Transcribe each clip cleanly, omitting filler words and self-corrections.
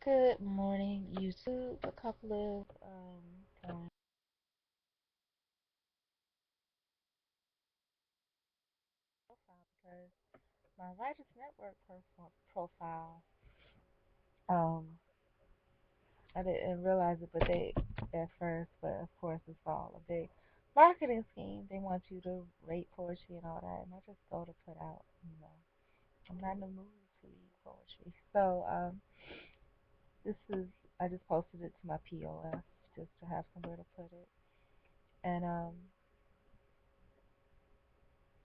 Good morning, YouTube. A couple of points because my Writers Network profile, um, I didn't realize it, but they at first, but of course it's all a big marketing scheme. They want you to rate poetry and all that, and I just go to put out, I'm not in the mood to read poetry. So this is I just posted it to my POF just to have somewhere to put it, and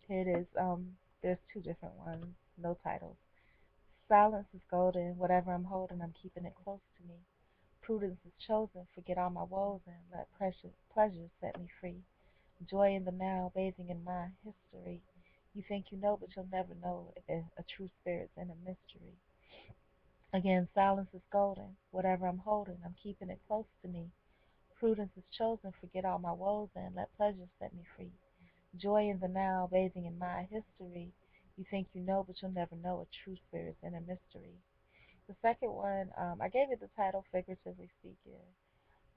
here it is. There's two different ones, no titles. Silence is golden. Whatever I'm holding, I'm keeping it close to me. Prudence is chosen. Forget all my woes and let pleasure set me free. Joy in the now, bathing in my history. You think you know, but you'll never know. A true spirit's in a mystery. Again, silence is golden. Whatever I'm holding, I'm keeping it close to me. Prudence is chosen. Forget all my woes and let pleasure set me free. Joy in the now, bathing in my history. You think you know, but you'll never know. A true spirit's in a mystery. The second one, I gave it the title Figuratively Speaking.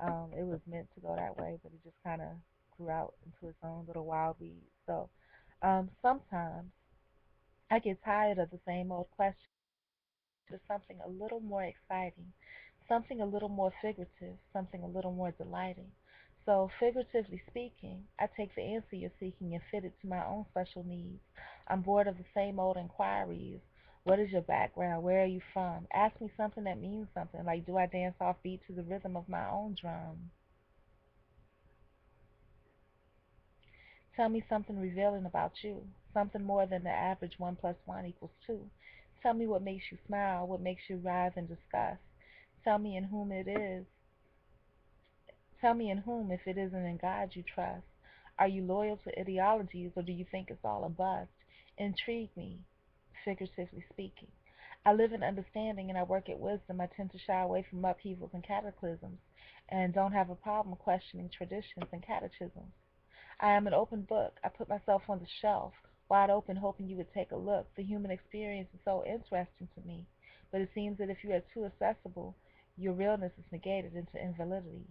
It was meant to go that way, but it just kind of grew out into its own little wild weed. So sometimes I get tired of the same old question to something a little more exciting, something a little more figurative, something a little more delighting. So, figuratively speaking, I take the answer you're seeking and fit it to my own special needs. I'm bored of the same old inquiries. What is your background? Where are you from? Ask me something that means something, like do I dance off beat to the rhythm of my own drum? Tell me something revealing about you, something more than the average 1 plus 1 equals 2. Tell me what makes you smile, what makes you writhe in disgust. Tell me in whom it is. Tell me in whom, if it isn't in God you trust. Are you loyal to ideologies or do you think it's all a bust? Intrigue me, figuratively speaking. I live in understanding and I work at wisdom. I tend to shy away from upheavals and cataclysms and don't have a problem questioning traditions and catechisms. I am an open book. I put myself on the shelf, wide open, hoping you would take a look. The human experience is so interesting to me, but it seems that if you are too accessible, your realness is negated into invalidity.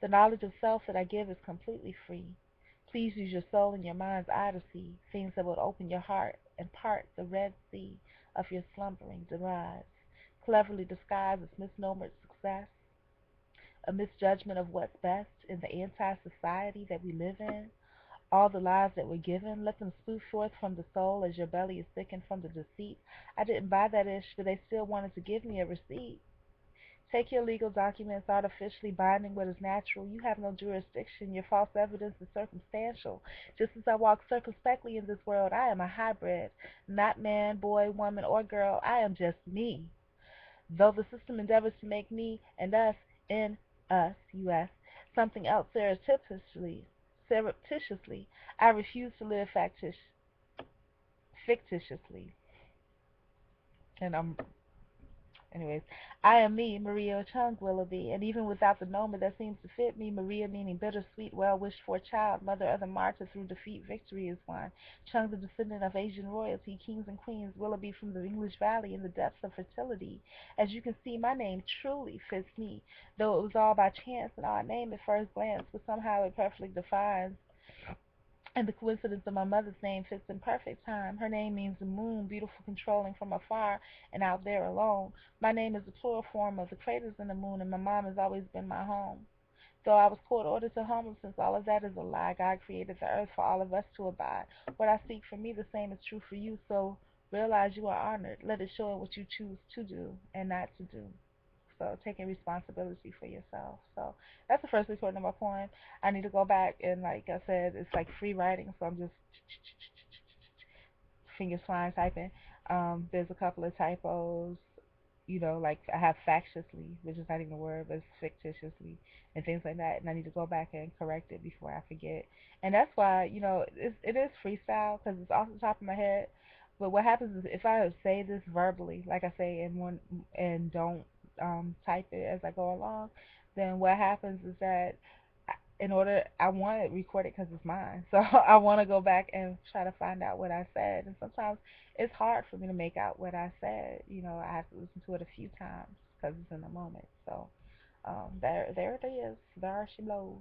The knowledge of self that I give is completely free. Please use your soul and your mind's eye to see things that will open your heart and part the Red Sea of your slumbering demise. Cleverly disguised as misnomered success, a misjudgment of what's best in the anti-society that we live in, all the lies that were given, let them spew forth from the soul as your belly is thickened from the deceit. I didn't buy that ish, but they still wanted to give me a receipt. Take your legal documents artificially binding what is natural. You have no jurisdiction. Your false evidence is circumstantial. Just as I walk circumspectly in this world, I am a hybrid. Not man, boy, woman, or girl. I am just me. Though the system endeavors to make me and us in us, US, something else surreptitiously, I refuse to live fictitiously. And anyways, I am me, Maria Chung Willoughby, and even without the nomen that seems to fit me, Maria meaning bittersweet, well-wished-for child, mother of the martyr through defeat, victory is won. Chung, the descendant of Asian royalty, kings and queens, Willoughby from the English Valley in the depths of fertility. As you can see, my name truly fits me, though it was all by chance, an odd name at first glance, but somehow it perfectly defines and the coincidence of my mother's name fits in perfect time. Her name means the moon, beautiful, controlling from afar and out there alone. My name is the plural form of the craters in the moon, and my mom has always been my home. Though I was court ordered to homelessness, all of that is a lie. God created the earth for all of us to abide. What I seek for me, the same is true for you. So realize you are honored. Let it show in what you choose to do and not to do. So taking responsibility for yourself. So that's the first recording of my poem. I need to go back and, like I said, it's like free writing, so I'm just fingers flying typing. There's a couple of typos, like I have factiously, which is not even a word, but it's fictitiously, and things like that. And I need to go back and correct it before I forget. And that's why, it is freestyle because it's off the top of my head. But what happens is if I say this verbally, like I say in one, and don't type it as I go along, then what happens is that in order, I want it recorded because it's mine. So I want to go back and try to find out what I said. And sometimes it's hard for me to make out what I said. I have to listen to it a few times. because it's in the moment. So there it is. There she blows.